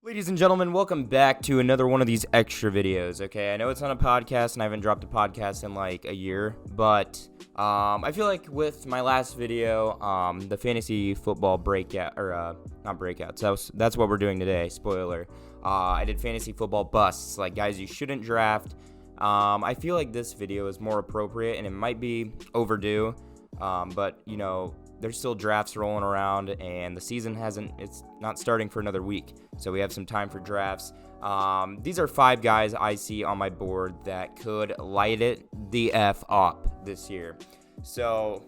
Ladies and gentlemen, welcome back to another one of these extra videos, okay? I know it's on a podcast and I haven't dropped a podcast in like a year, but I feel like with my last video, the fantasy football breakout, or not breakouts, that's what we're doing today, spoiler. I did fantasy football busts, like guys you shouldn't draft. I feel like this video is more appropriate and it might be overdue, but you know, there's still drafts rolling around and the season it's not starting for another week. So we have some time for drafts. These are 5 guys I see on my board that could light it the F up this year. So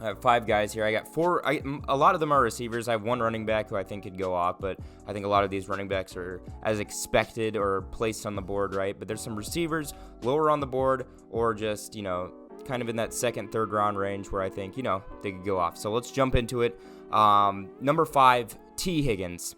I have 5 guys here. I got 4. A lot of them are receivers. I have 1 running back who I think could go off, but I think a lot of these running backs are as expected or placed on the board, right? But there's some receivers lower on the board or just, you know, kind of in that second, third round range where I think, you know, they could go off. So let's jump into it. Number 5, T. Higgins.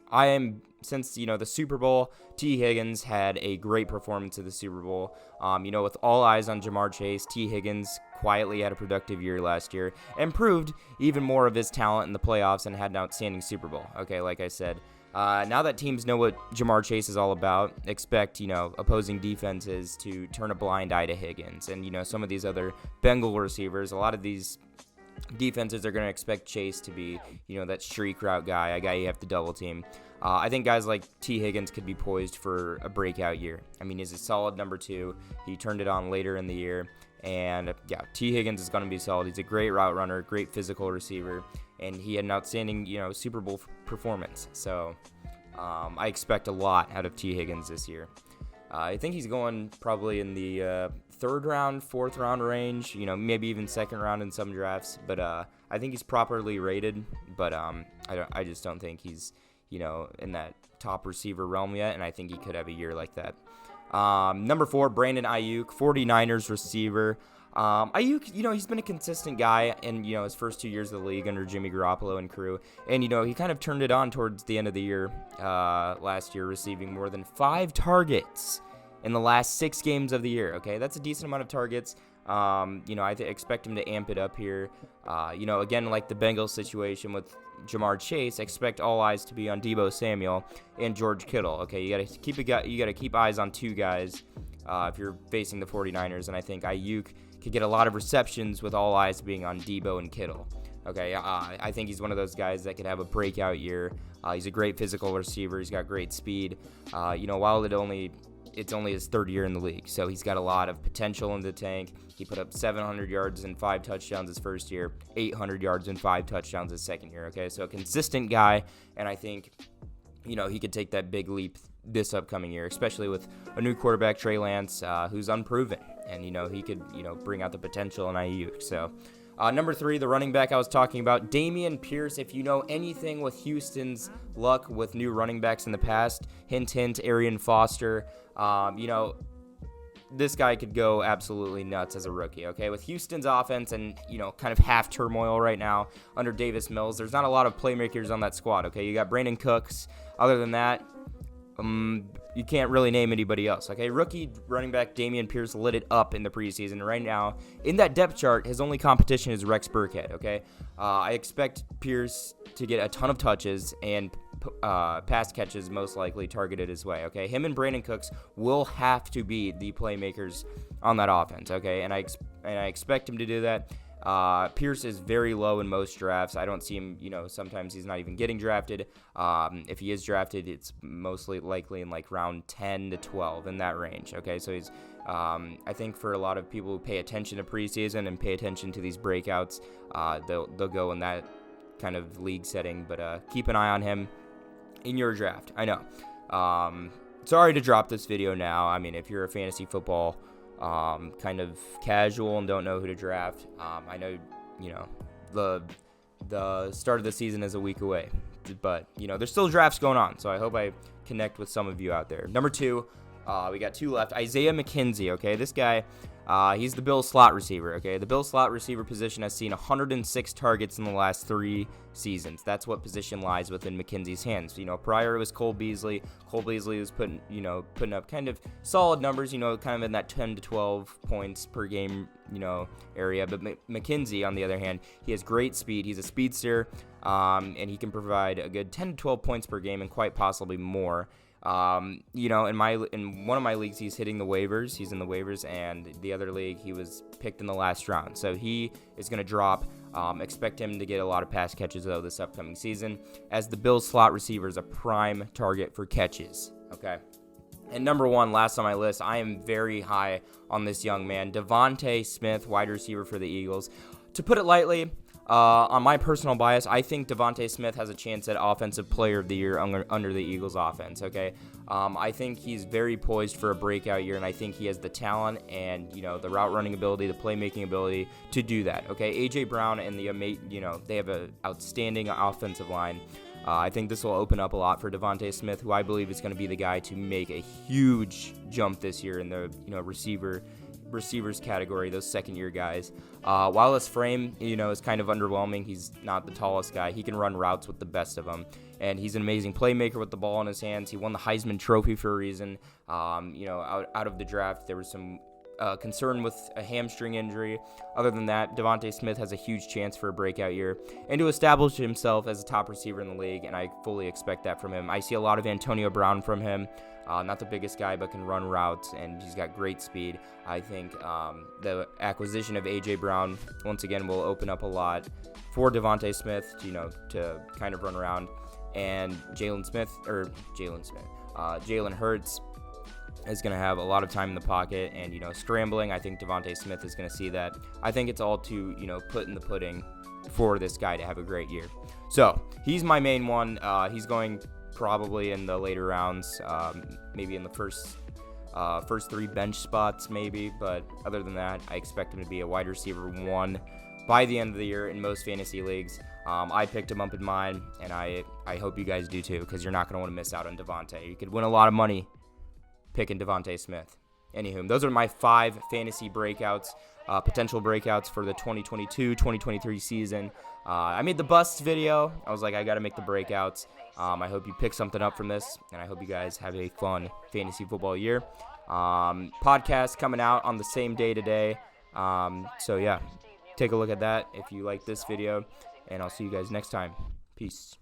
Since, you know, the Super Bowl, T. Higgins had a great performance in the Super Bowl. You know, with all eyes on Jamar Chase, T. Higgins quietly had a productive year last year and proved even more of his talent in the playoffs and had an outstanding Super Bowl. Okay, like I said. Now that teams know what Jamar Chase is all about, expect, you know, opposing defenses to turn a blind eye to Higgins. And, you know, some of these other Bengal receivers, a lot of these defenses are going to expect Chase to be, you know, that streak route guy, a guy you have to double team. I think guys like T. Higgins could be poised for a breakout year. I mean, he's a solid number 2. He turned it on later in the year. And, yeah, T. Higgins is going to be solid. He's a great route runner, great physical receiver. And he had an outstanding, you know, Super Bowl performance. So I expect a lot out of T. Higgins this year. I think he's going probably in the 3rd round, 4th round range, you know, maybe even 2nd round in some drafts. But I think he's properly rated. But I just don't think he's, you know, in that top receiver realm yet. And I think he could have a year like that. Number 4, Brandon Aiyuk, 49ers receiver. Aiyuk, you know, he's been a consistent guy in, you know, his first 2 years of the league under Jimmy Garoppolo and crew. And, you know, he kind of turned it on towards the end of the year, last year, receiving more than 5 targets in the last 6 games of the year. Okay, that's a decent amount of targets. You know, I expect him to amp it up here. You know, again, like the Bengals situation with Jamar Chase, expect all eyes to be on Deebo Samuel and George Kittle. Okay, you gotta keep eyes on 2 guys if you're facing the 49ers, and I think Aiyuk could get a lot of receptions with all eyes being on Deebo and Kittle. Okay, I think he's one of those guys that could have a breakout year. He's a great physical receiver. He's got great speed. You know, while it's only his 3rd year in the league, so he's got a lot of potential in the tank. He put up 700 yards and 5 touchdowns his first year, 800 yards and 5 touchdowns his second year. Okay, so a consistent guy, and I think, you know, he could take that big leap this upcoming year, especially with a new quarterback, Trey Lance, who's unproven, and, you know, he could, you know, bring out the potential in Aiyuk. So number 3, the running back I was talking about, Damien Pierce. If you know anything with Houston's luck with new running backs in the past, hint, hint, Arian Foster, you know, this guy could go absolutely nuts as a rookie, okay? With Houston's offense and, you know, kind of half turmoil right now under Davis Mills, there's not a lot of playmakers on that squad, okay? You got Brandon Cooks. Other than that, you can't really name anybody else, okay? Rookie running back Damien Pierce lit it up in the preseason. Right now, in that depth chart, his only competition is Rex Burkhead, okay? I expect Pierce to get a ton of touches and pass catches most likely targeted his way, okay? Him and Brandon Cooks will have to be the playmakers on that offense, okay? And I expect him to do that. Pierce is very low in most drafts. I don't see him, you know, sometimes he's not even getting drafted. If he is drafted, it's mostly likely in like round 10 to 12, in that range, okay? So he's, I think for a lot of people who pay attention to preseason and pay attention to these breakouts, they'll go in that kind of league setting, but keep an eye on him in your draft. I know. Sorry to drop this video now. I mean, if you're a fantasy football kind of casual and don't know who to draft, I know, you know, the start of the season is a week away, but, you know, there's still drafts going on, so I hope I connect with some of you out there. Number 2, we got 2 left. Isaiah McKenzie, okay? This guy, He's the Bills slot receiver, okay? The Bills slot receiver position has seen 106 targets in the last 3 seasons. That's what position lies within McKenzie's hands. Prior it was Cole Beasley. Cole Beasley was putting up kind of solid numbers, kind of in that 10 to 12 points per game, area. But McKenzie, on the other hand, he has great speed. He's a speedster, and he can provide a good 10 to 12 points per game and quite possibly more. In one of my leagues, he's hitting the waivers. He's in the waivers, and the other league, he was picked in the last round. So he is going to drop. Expect him to get a lot of pass catches, though, this upcoming season, as the Bills slot receiver is a prime target for catches. Okay. And number 1, last on my list, I am very high on this young man, Devonta Smith, wide receiver for the Eagles. To put it lightly, on my personal bias, I think Devonta Smith has a chance at Offensive Player of the Year under the Eagles offense, okay? I think he's very poised for a breakout year, and I think he has the talent and, the route running ability, the playmaking ability to do that, okay? A.J. Brown and they have an outstanding offensive line. I think this will open up a lot for Devonta Smith, who I believe is going to be the guy to make a huge jump this year in the, receivers category, those second-year guys. While his frame, is kind of underwhelming, he's not the tallest guy. He can run routes with the best of them, and he's an amazing playmaker with the ball in his hands. He won the Heisman Trophy for a reason. Out of the draft, there was some concern with a hamstring injury. Other than that, Devonta Smith has a huge chance for a breakout year and to establish himself as a top receiver in the league, and I fully expect that from him. I see a lot of Antonio Brown from him. Not the biggest guy, but can run routes, and he's got great speed. I think the acquisition of A.J. Brown, once again, will open up a lot for Devonta Smith, to kind of run around. And Jalen Hurts is going to have a lot of time in the pocket and, scrambling. I think Devonta Smith is going to see that. I think it's all to, put in the pudding for this guy to have a great year. So he's my main one. He's going probably in the later rounds, maybe in the first 3 bench spots maybe, but other than that, I expect him to be a wide receiver 1 by the end of the year in most fantasy leagues. I picked him up in mine, and I hope you guys do too, because you're not going to want to miss out on Devonta. You could win a lot of money picking Devonta Smith. Anywho, those are my 5 fantasy breakouts, potential breakouts for the 2022-2023 season. I made the busts video. I was like, I got to make the breakouts. I hope you pick something up from this, and I hope you guys have a fun fantasy football year. Podcast coming out on the same day today. So, yeah, take a look at that if you like this video, and I'll see you guys next time. Peace.